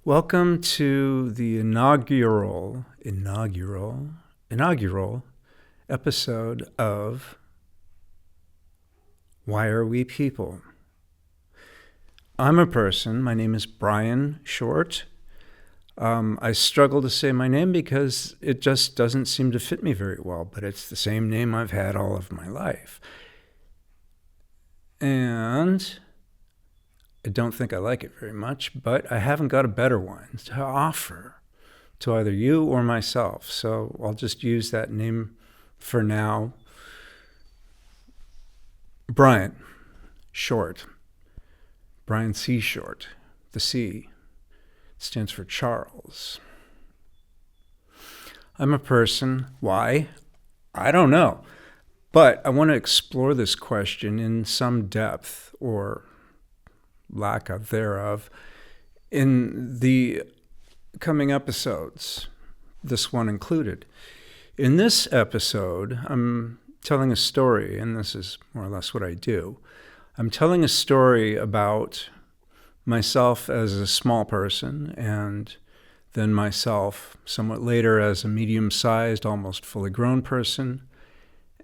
Welcome to the inaugural episode of Why Are We People? I'm a person. My name is Brian Short. I struggle to say my name because it just doesn't seem to fit me very well, but it's the same name I've had all of my life. And I don't think I like it very much, but I haven't got a better one to offer to either you or myself. So I'll just use that name for now. Brian Short. Brian C. Short. The C stands for Charles. I'm a person. Why? I don't know. But I want to explore this question in some depth, or lack of thereof, in the coming episodes, this one included. In this episode, I'm telling a story, and this is more or less what I do. I'm telling a story about myself as a small person, and then myself somewhat later as a medium-sized, almost fully grown person.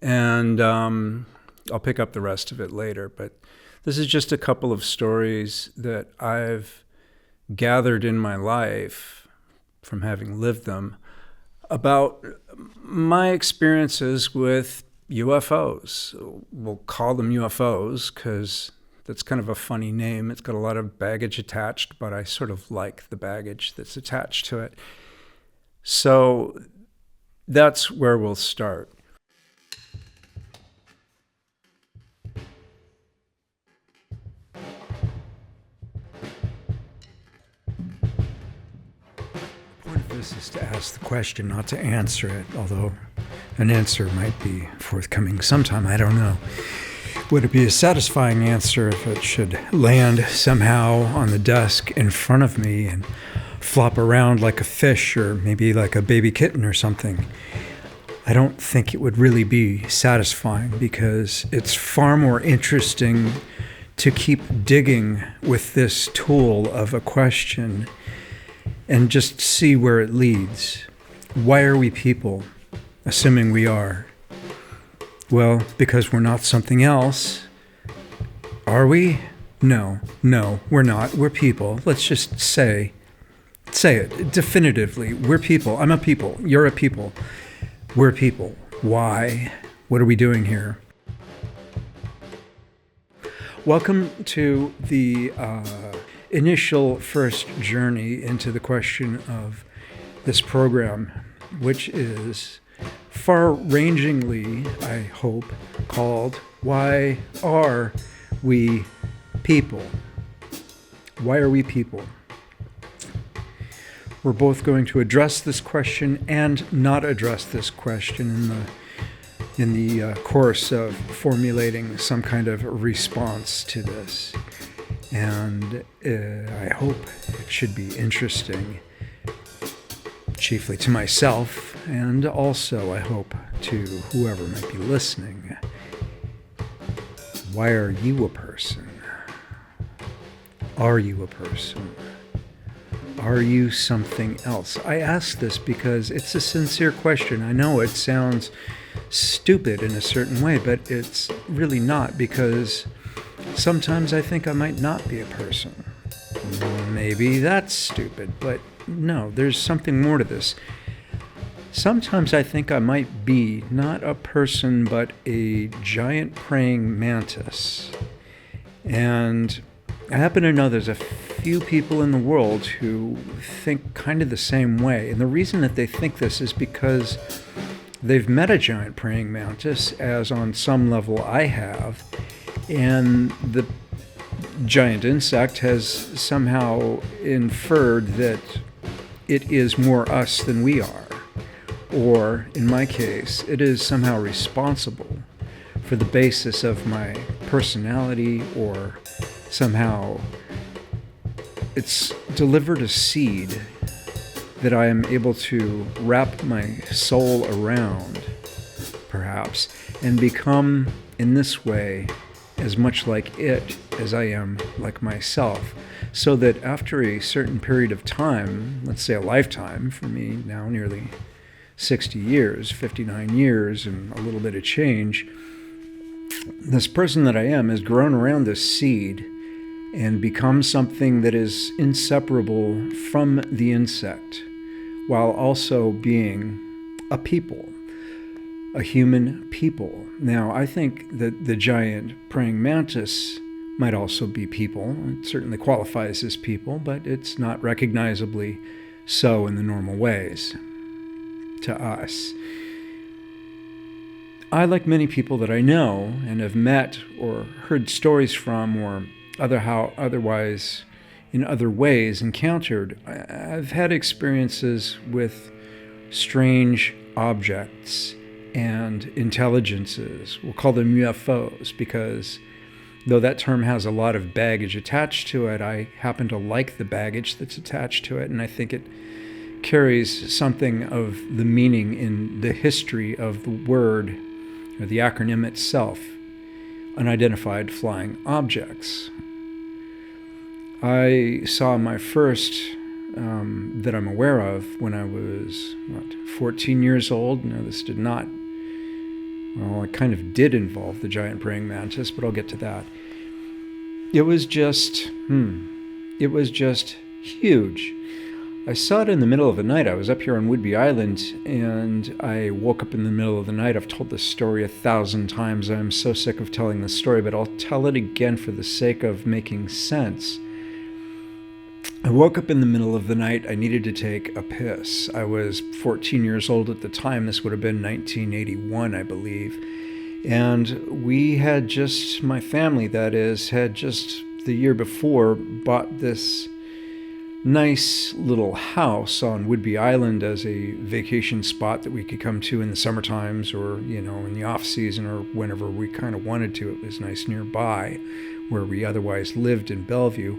And I'll pick up the rest of it later, but this is just a couple of stories that I've gathered in my life from having lived them about my experiences with UFOs. We'll call them UFOs because that's kind of a funny name. It's got a lot of baggage attached, but I sort of like the baggage that's attached to it. So that's where we'll start. This is to ask the question, not to answer it, although an answer might be forthcoming sometime, I don't know. Would it be a satisfying answer if it should land somehow on the desk in front of me and flop around like a fish or maybe like a baby kitten or something? I don't think it would really be satisfying because it's far more interesting to keep digging with this tool of a question and just see where it leads. Why are we people, assuming we are? Well, because we're not something else. Are we? No, we're not. We're people. Let's just say it definitively. We're people. I'm a people. You're a people. We're people. Why? What are we doing here? Welcome to the initial first journey into the question of this program, which is far-rangingly, I hope, called Why Are We People? Why are we people? We're both going to address this question and not address this question in the course of formulating some kind of response to this. And I hope it should be interesting, chiefly to myself, and also I hope to whoever might be listening. Why are you a person? Are you a person? Are you something else? I ask this because it's a sincere question. I know it sounds stupid in a certain way, but it's really not, because sometimes I think I might not be a person. Maybe that's stupid, but no, there's something more to this. Sometimes I think I might be not a person, but a giant praying mantis. And I happen to know there's a few people in the world who think kind of the same way. And the reason that they think this is because they've met a giant praying mantis, as on some level I have, and the giant insect has somehow inferred that it is more us than we are. Or, in my case, it is somehow responsible for the basis of my personality, or somehow it's delivered a seed that I am able to wrap my soul around, perhaps, and become, in this way, as much like it as I am like myself. So that after a certain period of time, let's say a lifetime, for me now nearly 60 years, 59 years, and a little bit of change, this person that I am has grown around this seed and become something that is inseparable from the insect, while also being a people, a human people. Now, I think that the giant praying mantis might also be people. It certainly qualifies as people, but it's not recognizably so in the normal ways to us. I, like many people that I know and have met or heard stories from or otherwise in other ways encountered, I've had experiences with strange objects and intelligences. We'll call them UFOs because though that term has a lot of baggage attached to it, I happen to like the baggage that's attached to it, and I think it carries something of the meaning in the history of the word, or the acronym itself, unidentified flying objects. I saw my first that I'm aware of when I was, 14 years old. No, this did not, well, it kind of did involve the giant praying mantis, but I'll get to that. It was just huge. I saw it in the middle of the night. I was up here on Whidbey Island, and I woke up in the middle of the night. I've told this story 1,000 times. I'm so sick of telling this story, but I'll tell it again for the sake of making sense. I woke up in the middle of the night. I needed to take a piss. I was 14 years old at the time. This would have been 1981, I believe. And we had just, my family that is, had just the year before bought this nice little house on Whidbey Island as a vacation spot that we could come to in the summer times, or, in the off season, or whenever we kind of wanted to. It was nice nearby where we otherwise lived in Bellevue.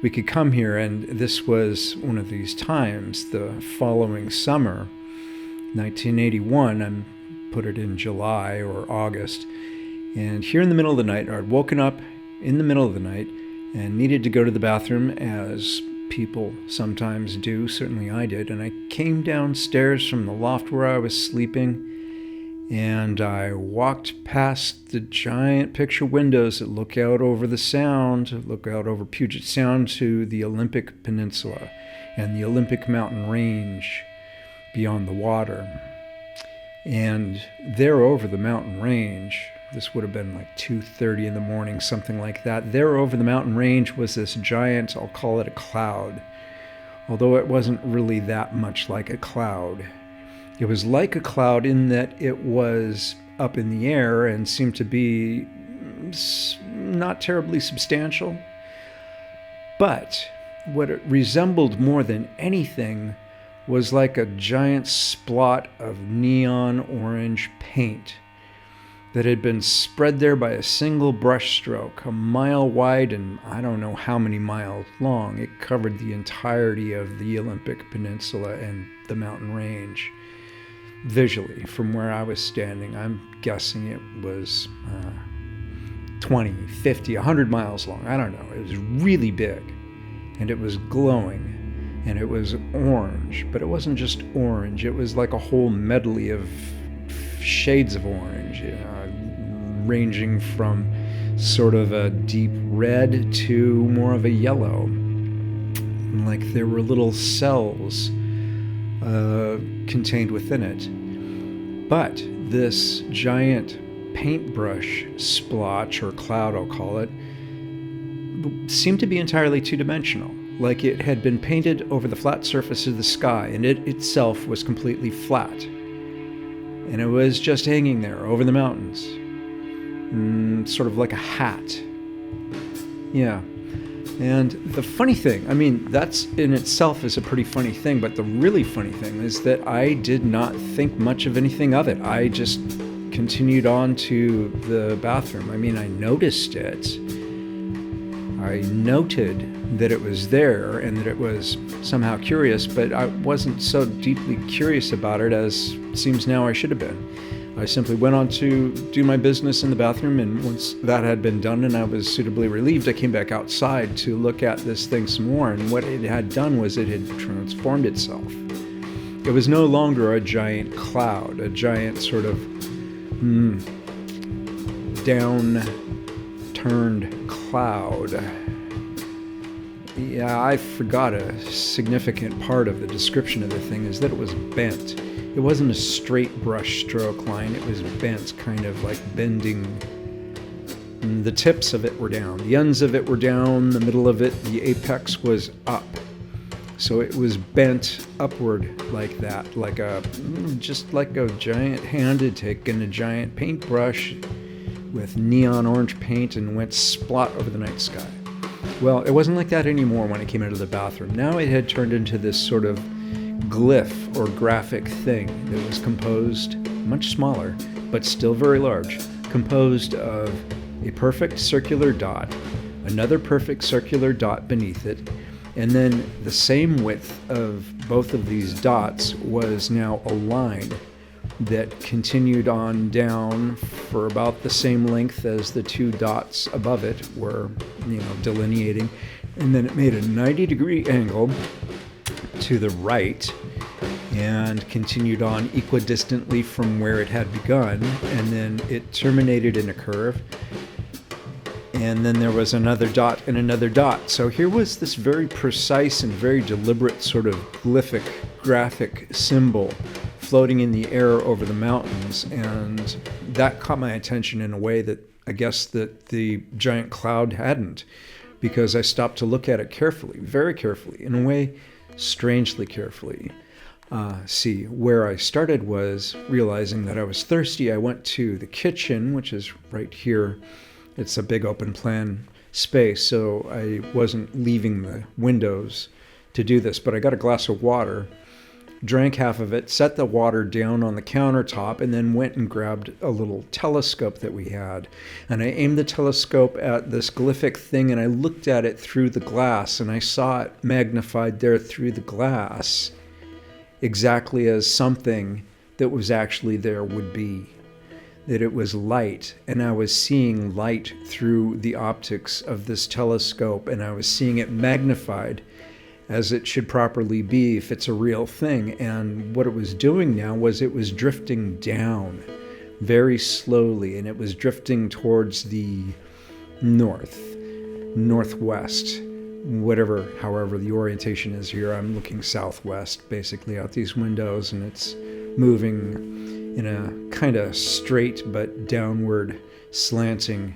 We could come here, and this was one of these times. The following summer, 1981, I put it in July or August, and here in the middle of the night, I'd woken up in the middle of the night and needed to go to the bathroom, as people sometimes do. Certainly I did. And I came downstairs from the loft where I was sleeping, and I walked past the giant picture windows that look out over the Sound, look out over Puget Sound to the Olympic Peninsula and the Olympic Mountain Range beyond the water. And there over the mountain range, this would have been like 2:30 in the morning, something like that. There over the mountain range was this giant, I'll call it a cloud, although it wasn't really that much like a cloud. It was like a cloud in that it was up in the air and seemed to be not terribly substantial. But what it resembled more than anything was like a giant splot of neon orange paint that had been spread there by a single brush stroke, a mile wide and I don't know how many miles long. It covered the entirety of the Olympic Peninsula and the mountain range. Visually, from where I was standing, I'm guessing it was 20, 50, 100 miles long. I don't know. It was really big, and it was glowing, and it was orange, but it wasn't just orange. It was like a whole medley of shades of orange, ranging from sort of a deep red to more of a yellow. Like there were little cells contained within it. But this giant paintbrush splotch, or cloud I'll call it, seemed to be entirely two-dimensional. Like it had been painted over the flat surface of the sky, and it itself was completely flat. And it was just hanging there over the mountains, sort of like a hat. Yeah. And the funny thing, I mean, that's in itself is a pretty funny thing, but the really funny thing is that I did not think much of anything of it. I just continued on to the bathroom. I mean, I noticed it. I noted that it was there and that it was somehow curious, but I wasn't so deeply curious about it as it seems now I should have been. I simply went on to do my business in the bathroom, and once that had been done and I was suitably relieved, I came back outside to look at this thing some more, and what it had done was it had transformed itself. It was no longer a giant cloud, a giant sort of down-turned cloud. Yeah, I forgot a significant part of the description of the thing is that it was bent. It wasn't a straight brush stroke line, it was bent, kind of like bending. The tips of it were down, the ends of it were down, the middle of it, the apex was up. So it was bent upward like that, just like a giant hand had taken a giant paintbrush with neon orange paint and went splot over the night sky. Well, it wasn't like that anymore when it came out of the bathroom. Now it had turned into this sort of glyph or graphic thing that was composed, much smaller, but still very large, composed of a perfect circular dot, another perfect circular dot beneath it, and then the same width of both of these dots was now a line that continued on down for about the same length as the two dots above it were, delineating. And then it made a 90-degree angle to the right and continued on equidistantly from where it had begun, and then it terminated in a curve. And then there was another dot and another dot. So here was this very precise and very deliberate sort of glyphic, graphic symbol floating in the air over the mountains. And that caught my attention in a way that I guess that the giant cloud hadn't, because I stopped to look at it carefully, very carefully, in a way strangely carefully. See, where I started was realizing that I was thirsty. I went to the kitchen, which is right here. It's a big open plan space, so I wasn't leaving the windows to do this, but I got a glass of water, drank half of it, set the water down on the countertop, and then went and grabbed a little telescope that we had. And I aimed the telescope at this glyphic thing, and I looked at it through the glass, and I saw it magnified there through the glass, exactly as something that was actually there would be. That it was light, and I was seeing light through the optics of this telescope, and I was seeing it magnified as it should properly be if it's a real thing. And what it was doing now was it was drifting down very slowly, and it was drifting towards the northwest, however the orientation is here. I'm looking southwest basically out these windows, and it's moving in a kind of straight but downward slanting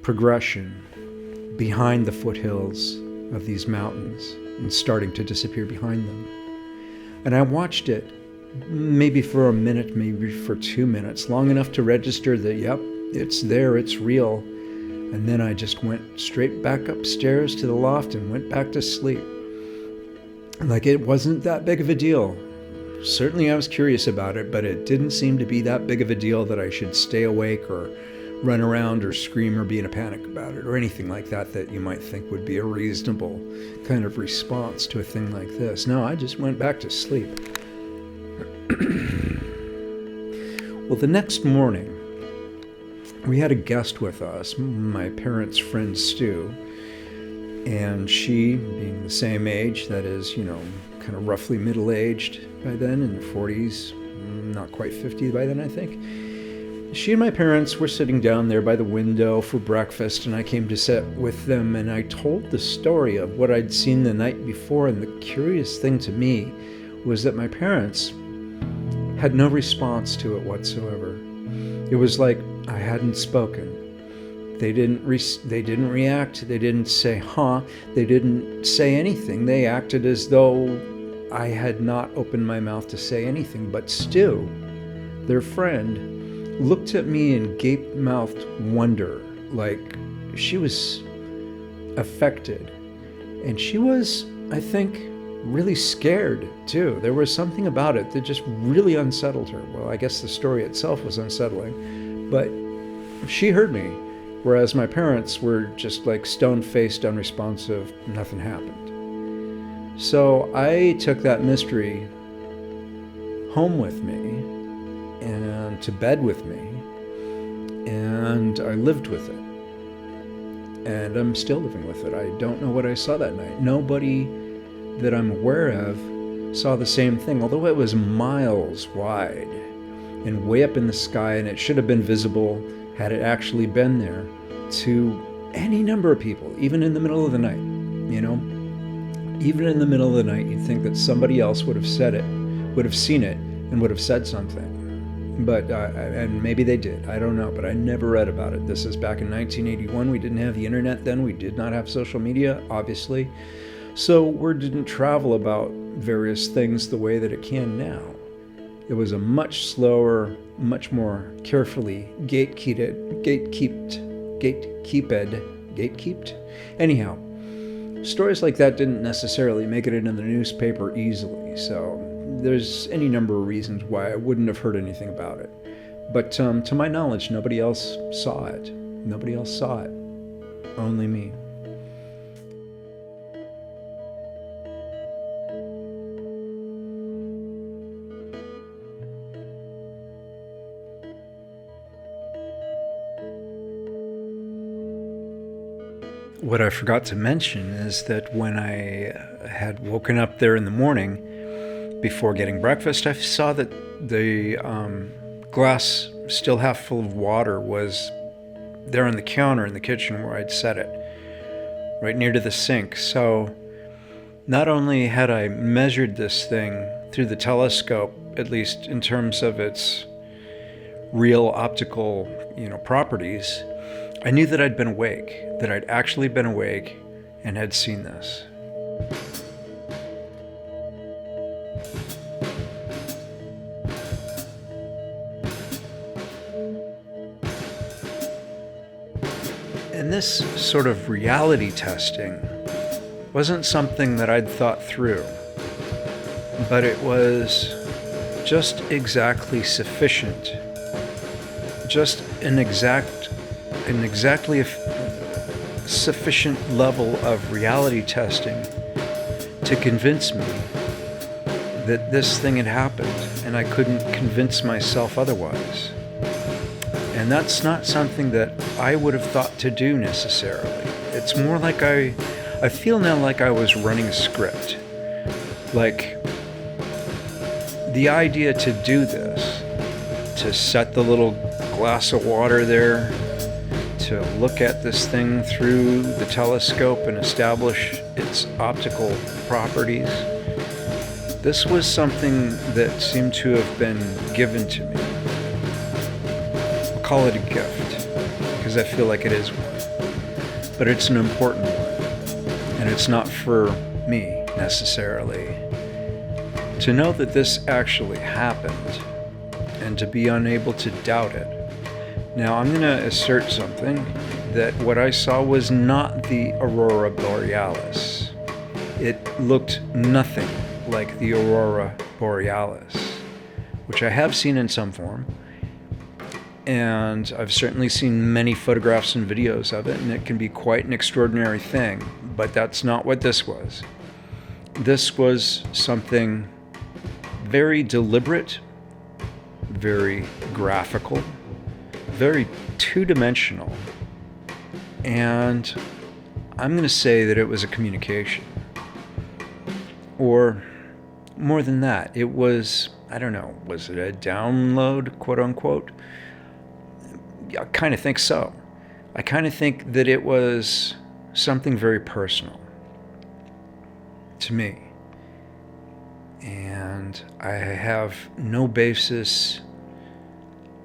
progression behind the foothills of these mountains and starting to disappear behind them. And I watched it maybe for a minute, maybe for 2 minutes, long enough to register that, yep, it's there, it's real. And then I just went straight back upstairs to the loft and went back to sleep. Like it wasn't that big of a deal. Certainly I was curious about it, but it didn't seem to be that big of a deal that I should stay awake or run around or scream or be in a panic about it or anything like that you might think would be a reasonable kind of response to a thing like this. No, I just went back to sleep. Well, the next morning, we had a guest with us, my parents' friend Stu, and she, being the same age, that is, kind of roughly middle-aged by then, in the 40s, not quite 50 by then, I think. She and my parents were sitting down there by the window for breakfast, and I came to sit with them, and I told the story of what I'd seen the night before, and the curious thing to me was that my parents had no response to it whatsoever. It was like I hadn't spoken. They didn't react. They didn't say, huh. They didn't say anything. They acted as though I had not opened my mouth to say anything. But Stu, their friend, looked at me in gape-mouthed wonder, like she was affected. And she was, I think, really scared, too. There was something about it that just really unsettled her. Well, I guess the story itself was unsettling. But she heard me. Whereas my parents were just like stone-faced, unresponsive, nothing happened. So I took that mystery home with me, and and to bed with me, and I lived with it. And I'm still living with it. I don't know what I saw that night. Nobody that I'm aware of saw the same thing, although it was miles wide and way up in the sky, and it should have been visible had it actually been there to any number of people, even in the middle of the night. Even in the middle of the night, you'd think that somebody else would have said it, would have seen it, and would have said something. But, and maybe they did, I don't know, but I never read about it. This is back in 1981. We didn't have the internet then. We did not have social media, obviously. So word didn't travel about various things the way that it can now. It was a much slower, much more carefully gatekept. Anyhow, stories like that didn't necessarily make it into the newspaper easily, so there's any number of reasons why I wouldn't have heard anything about it. But to my knowledge, nobody else saw it. Nobody else saw it. Only me. What I forgot to mention is that when I had woken up there in the morning, before getting breakfast, I saw that the glass still half full of water was there on the counter in the kitchen where I'd set it, right near to the sink. So not only had I measured this thing through the telescope, at least in terms of its real optical, properties, I knew that I'd been awake, that I'd actually been awake and had seen this. And this sort of reality testing wasn't something that I'd thought through, but it was just exactly sufficient, just an exactly sufficient level of reality testing to convince me that this thing had happened, and I couldn't convince myself otherwise. And that's not something that I would have thought to do necessarily. It's more like I feel now like I was running a script. Like the idea to do this, to set the little glass of water there, to look at this thing through the telescope and establish its optical properties. This was something that seemed to have been given to me. I'll call it a gift, because I feel like it is one. But it's an important one, and it's not for me necessarily. To know that this actually happened, and to be unable to doubt it. Now, I'm going to assert something, that what I saw was not the aurora borealis. It looked nothing like the aurora borealis, which I have seen in some form, and I've certainly seen many photographs and videos of it, and it can be quite an extraordinary thing, but that's not what this was. This was something very deliberate, very graphical, very two-dimensional, and I'm going to say that it was a communication. Or more than that, it was, I don't know, was it a download, quote unquote? I kind of think so. I kind of think that it was something very personal to me. And I have no basis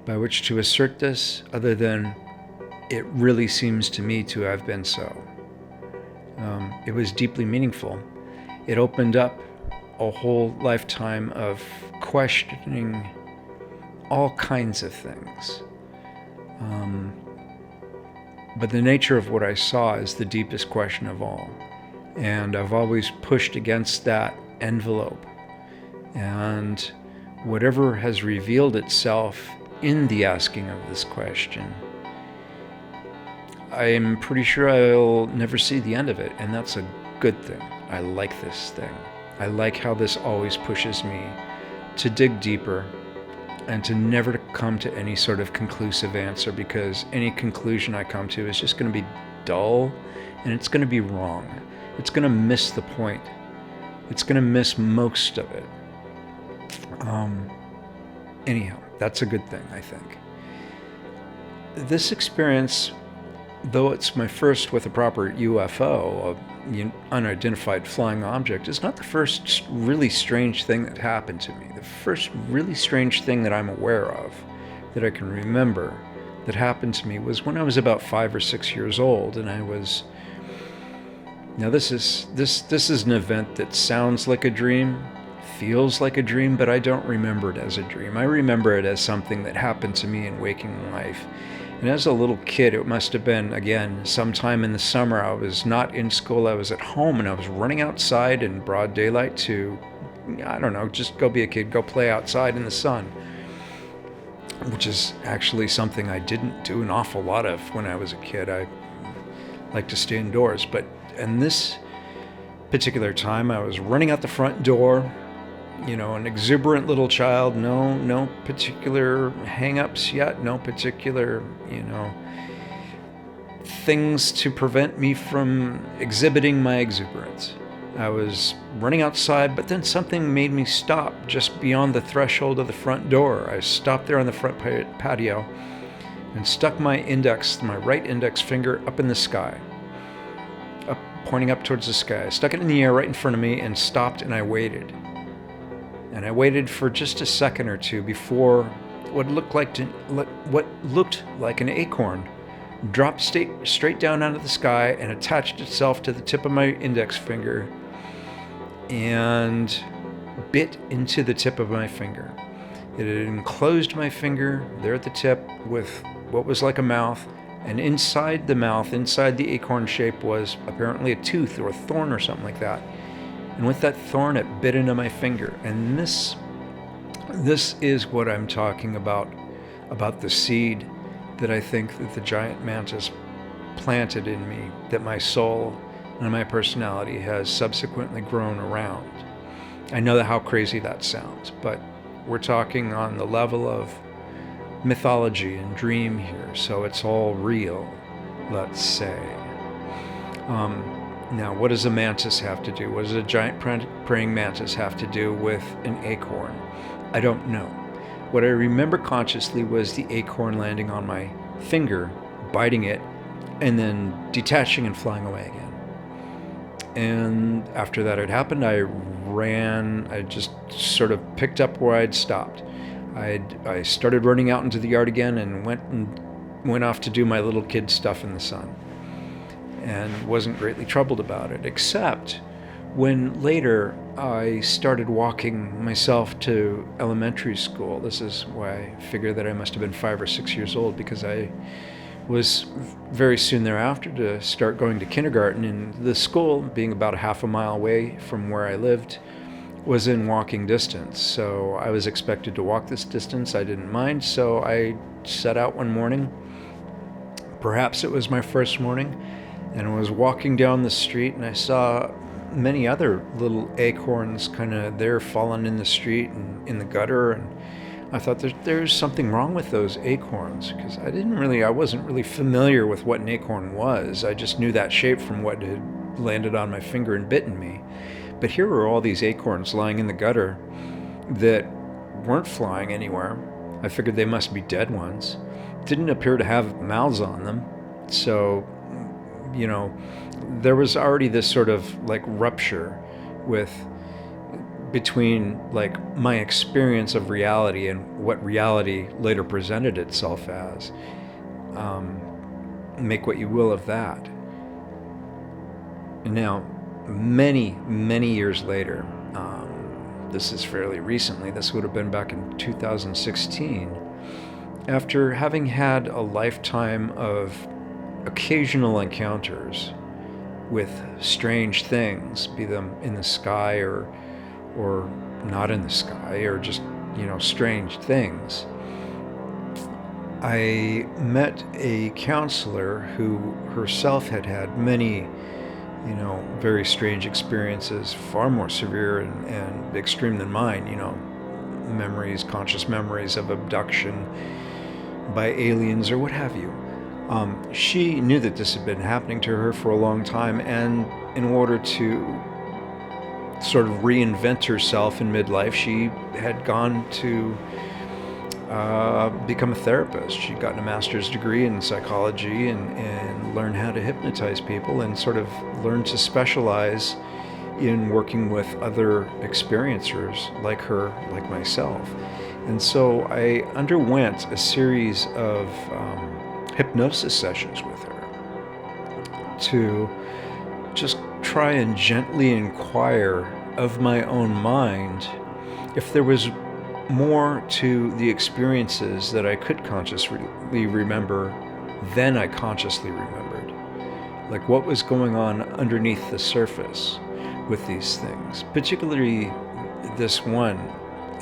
by which to assert this other than it really seems to me to have been so. It was deeply meaningful. It opened up a whole lifetime of questioning all kinds of things. But the nature of what I saw is the deepest question of all. And I've always pushed against that envelope. And whatever has revealed itself in the asking of this question, I'm pretty sure I'll never see the end of it, and that's a good thing. I like this thing. I like how this always pushes me to dig deeper and to never to come to any sort of conclusive answer, because any conclusion I come to is just going to be dull, and it's going to be wrong. It's going to miss the point. It's going to miss most of it. Anyhow, that's a good thing, I think. This experience, though it's my first with a proper UFO, unidentified flying object, is not the first really strange thing that happened to me. The first really strange thing that I'm aware of, that I can remember, that happened to me was when I was about 5 or 6 years old, and I was... Now this is an event that sounds like a dream, feels like a dream, but I don't remember it as a dream. I remember it as something that happened to me in waking life. And as a little kid, it must have been, again, sometime in the summer. I was not in school, I was at home, and I was running outside in broad daylight to, I don't know, just go be a kid, go play outside in the sun, which is actually something I didn't do an awful lot of when I was a kid. I like to stay indoors, but in this particular time, I was running out the front door, an exuberant little child, no particular hang-ups yet, no particular, things to prevent me from exhibiting my exuberance. I was running outside, but then something made me stop just beyond the threshold of the front door. I stopped there on the front patio and stuck my right index finger up in the sky, pointing up towards the sky. I stuck it in the air right in front of me and stopped, and I waited. And I waited for just a second or two before what looked like an acorn dropped straight down out of the sky and attached itself to the tip of my index finger and bit into the tip of my finger. It had enclosed my finger there at the tip with what was like a mouth, and inside the mouth, inside the acorn shape, was apparently a tooth or a thorn or something like that. And with that thorn, it bit into my finger. And this is what I'm talking about the seed that I think that the giant mantis planted in me, that my soul and my personality has subsequently grown around. I know how crazy that sounds, but we're talking on the level of mythology and dream here, so it's all real, let's say. Now, what does a mantis have to do? What does a giant praying mantis have to do with an acorn? I don't know. What I remember consciously was the acorn landing on my finger, biting it, and then detaching and flying away again. And after that had happened, I just sort of picked up where I'd stopped. I started running out into the yard again and went off to do my little kid stuff in the sun, and wasn't greatly troubled about it, except when later I started walking myself to elementary school. This is why I figure that I must have been 5 or 6 years old, because I was very soon thereafter to start going to kindergarten, and the school, being about a half a mile away from where I lived, was in walking distance. So I was expected to walk this distance. I didn't mind, so I set out one morning. Perhaps it was my first morning, and I was walking down the street, and I saw many other little acorns kind of there fallen in the street and in the gutter, and I thought there's something wrong with those acorns, because I wasn't really familiar with what an acorn was. I just knew that shape from what had landed on my finger and bitten me. But here were all these acorns lying in the gutter that weren't flying anywhere. I figured they must be dead ones. Didn't appear to have mouths on them. So, there was already this sort of like rupture between like my experience of reality and what reality later presented itself as. Make what you will of that. Now, many years later, this is fairly recently, this would have been back in 2016, after having had a lifetime of occasional encounters with strange things, be them in the sky or not in the sky, or just, strange things, I met a counselor who herself had had many very strange experiences, far more severe and extreme than mine, memories, conscious memories of abduction by aliens or what have you. She knew that this had been happening to her for a long time, and in order to sort of reinvent herself in midlife, she had gone to become a therapist. She'd gotten a master's degree in psychology and learned how to hypnotize people, and sort of learned to specialize in working with other experiencers like her, like myself. And so I underwent a series of hypnosis sessions with her to just try and gently inquire of my own mind if there was more to the experiences that I could consciously remember than I consciously remembered. Like what was going on underneath the surface with these things, particularly this one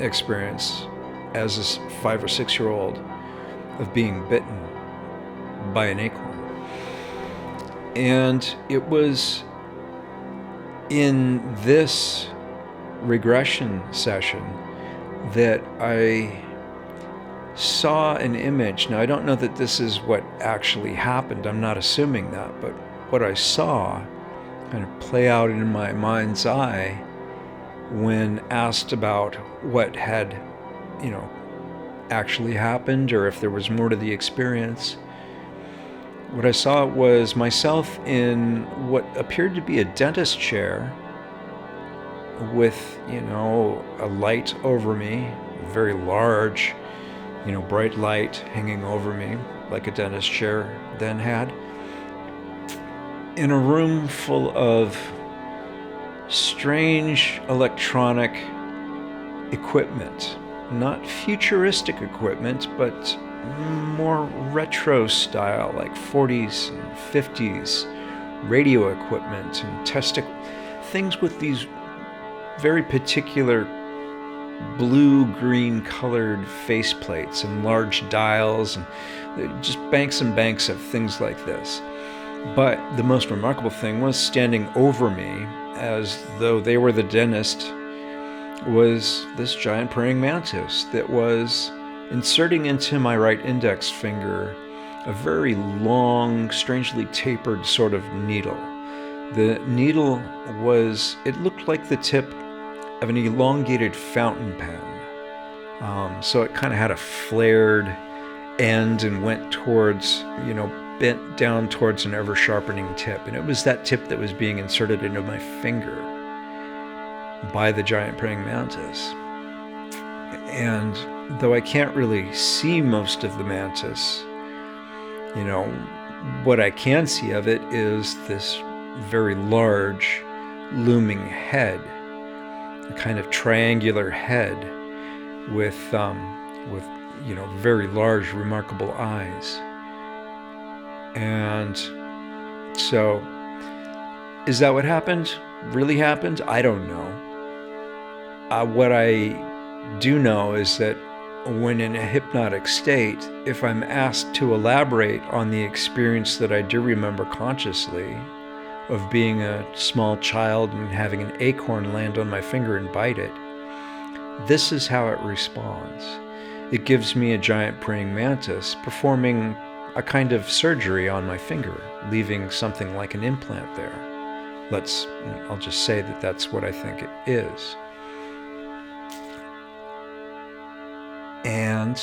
experience as a 5 or 6 year old of being bitten by an acorn. And it was in this regression session that I saw an image. Now, I don't know that this is what actually happened. I'm not assuming that, but what I saw kind of play out in my mind's eye when asked about what had, actually happened, or if there was more to the experience. What I saw was myself in what appeared to be a dentist chair with, a light over me, very large, bright light hanging over me, like a dentist chair then had, in a room full of strange electronic equipment. Not futuristic equipment, but more retro style, like 40s and 50s radio equipment and things with these very particular blue-green colored faceplates and large dials, and just banks and banks of things like this. But the most remarkable thing was standing over me, as though they were the dentist, was this giant praying mantis that was inserting into my right index finger a very long, strangely tapered sort of needle. The needle it looked like the tip of an elongated fountain pen. So it kind of had a flared end and went towards, bent down towards an ever-sharpening tip. And it was that tip that was being inserted into my finger by the giant praying mantis. And though I can't really see most of the mantis, what I can see of it is this very large looming head, a kind of triangular head with very large, remarkable eyes. And so, is that what happened? Really happened? I don't know. What I do know is that when in a hypnotic state, if I'm asked to elaborate on the experience that I do remember consciously of being a small child and having an acorn land on my finger and bite it, this is how it responds. It gives me a giant praying mantis performing a kind of surgery on my finger, leaving something like an implant there. I'll just say that that's what I think it is. And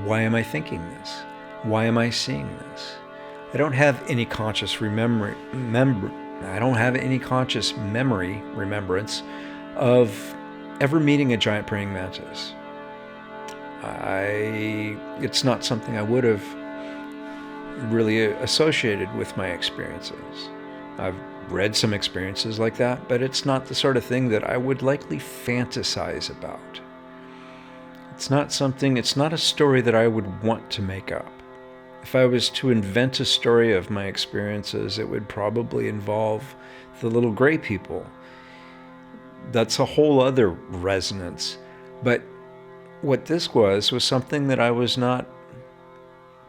why am I thinking this? Why am I seeing this? I don't have any conscious remembrance of ever meeting a giant praying mantis. It's not something I would have really associated with my experiences. I've read some experiences like that, but it's not the sort of thing that I would likely fantasize about. It's not a story that I would want to make up. If I was to invent a story of my experiences, it would probably involve the little gray people. That's a whole other resonance. But what this was something that I was not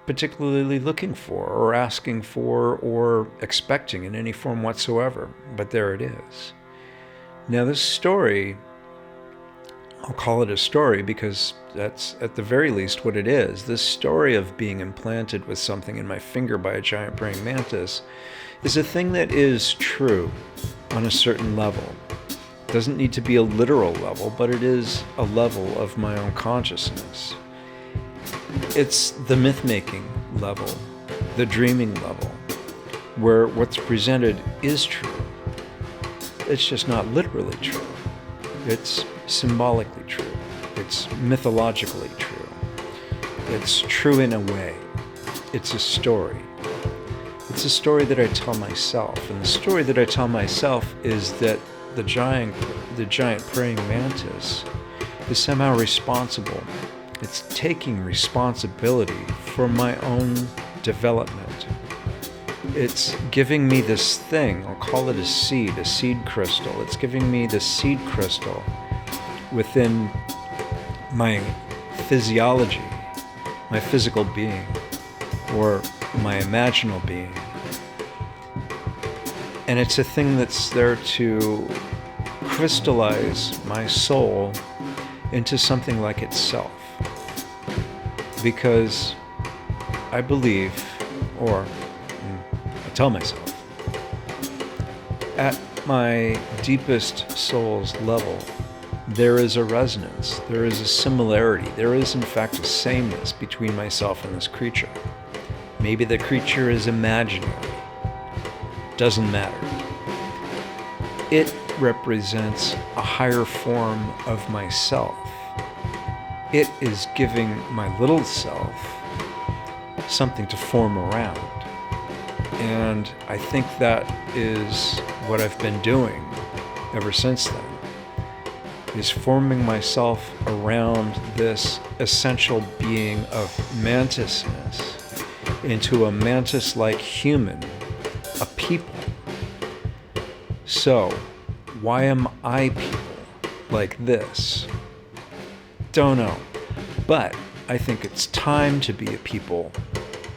particularly looking for or asking for or expecting in any form whatsoever. But there it is. Now, this story I'll call it a story because that's at the very least what it is. This story of being implanted with something in my finger by a giant praying mantis is a thing that is true on a certain level. It doesn't need to be a literal level, but it is a level of my own consciousness. It's the myth-making level, the dreaming level, where what's presented is true. It's just not literally true. It's symbolically true. It's mythologically true. It's true in a way. It's a story. It's a story that I tell myself. And the story that I tell myself is that the giant praying mantis is somehow responsible. It's taking responsibility for my own development. It's giving me this thing, I'll call it a seed crystal. It's giving me the seed crystal within my physiology, my physical being, or my imaginal being. And it's a thing that's there to crystallize my soul into something like itself. Because I believe, or I tell myself, at my deepest soul's level, there is a resonance, there is a similarity, there is in fact a sameness between myself and this creature. Maybe the creature is imaginary. Doesn't matter. It represents a higher form of myself. It is giving my little self something to form around. And I think that is what I've been doing ever since then, is forming myself around this essential being of mantisness into a mantis-like human, a people. So, why am I people like this? Don't know. But I think it's time to be a people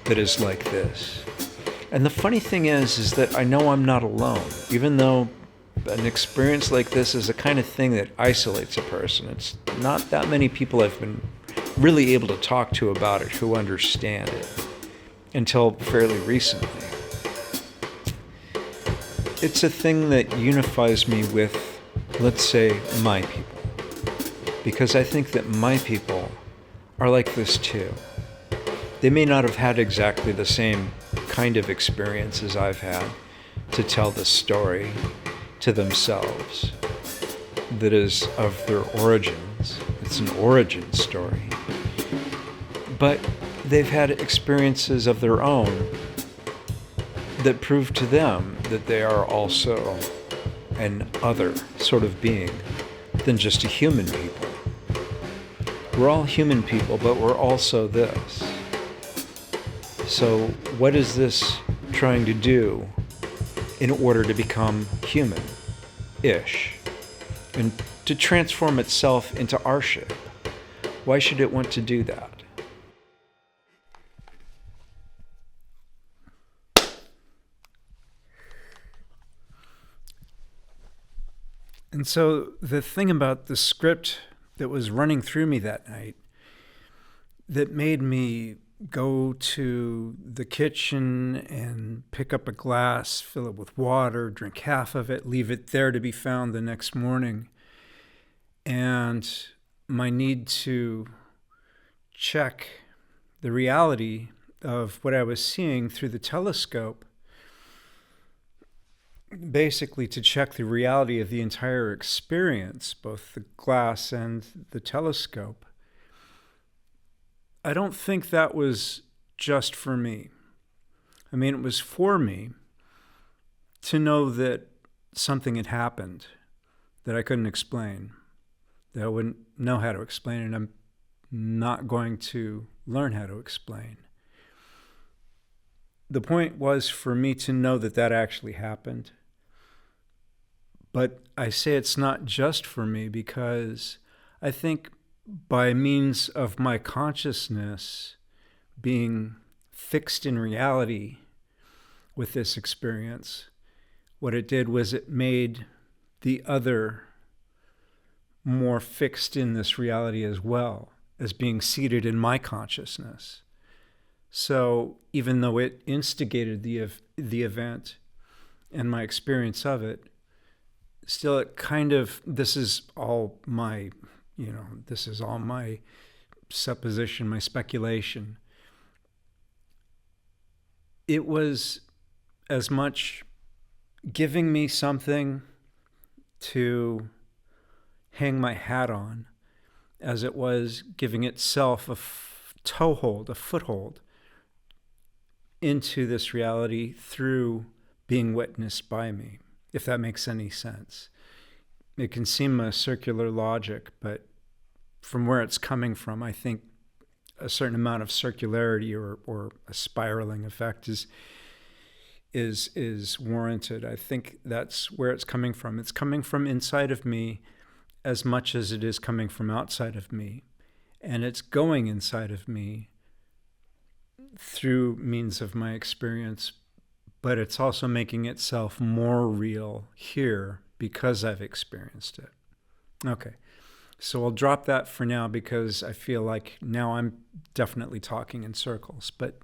that is like this. And the funny thing is that I know I'm not alone, even though an experience like this is a kind of thing that isolates a person. It's not that many people I've been really able to talk to about it who understand it until fairly recently. It's a thing that unifies me with, let's say, my people. Because I think that my people are like this too. They may not have had exactly the same kind of experiences I've had to tell this story to themselves that is of their origins. It's an origin story. But they've had experiences of their own that prove to them that they are also an other sort of being than just a human people. We're all human people, but we're also this. So what is this trying to do in order to become human-ish and to transform itself into our shape? Why should it want to do that? And so the thing about the script that was running through me that night that made me go to the kitchen and pick up a glass, fill it with water, drink half of it, leave it there to be found the next morning, and my need to check the reality of what I was seeing through the telescope, basically to check the reality of the entire experience, both the glass and the telescope. I don't think that was just for me. I mean, it was for me to know that something had happened that I couldn't explain, that I wouldn't know how to explain, and I'm not going to learn how to explain. The point was for me to know that that actually happened. But I say it's not just for me because I think by means of my consciousness being fixed in reality with this experience, what it did was it made the other more fixed in this reality as well as being seated in my consciousness. So even though it instigated the event and my experience of it, still it kind of, this is all my supposition, my speculation. It was as much giving me something to hang my hat on as it was giving itself a toehold, a foothold into this reality through being witnessed by me, if that makes any sense. It can seem a circular logic, but from where it's coming from, I think a certain amount of circularity or a spiraling effect is warranted. I think that's where it's coming from. It's coming from inside of me as much as it is coming from outside of me. And it's going inside of me through means of my experience, but it's also making itself more real here because I've experienced it. Okay, so I'll drop that for now because I feel like now I'm definitely talking in circles, but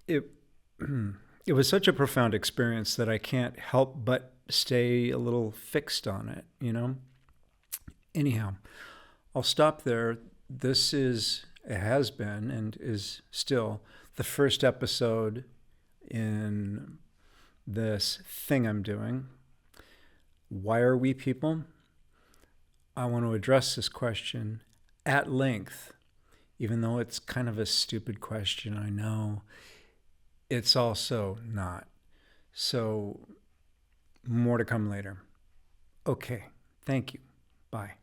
it was such a profound experience that I can't help but stay a little fixed on it, you know? Anyhow, I'll stop there. It has been and is still the first episode in this thing I'm doing. Why are we people? I want to address this question at length, even though it's kind of a stupid question, I know. It's also not. So, more to come later. Okay, thank you. Bye.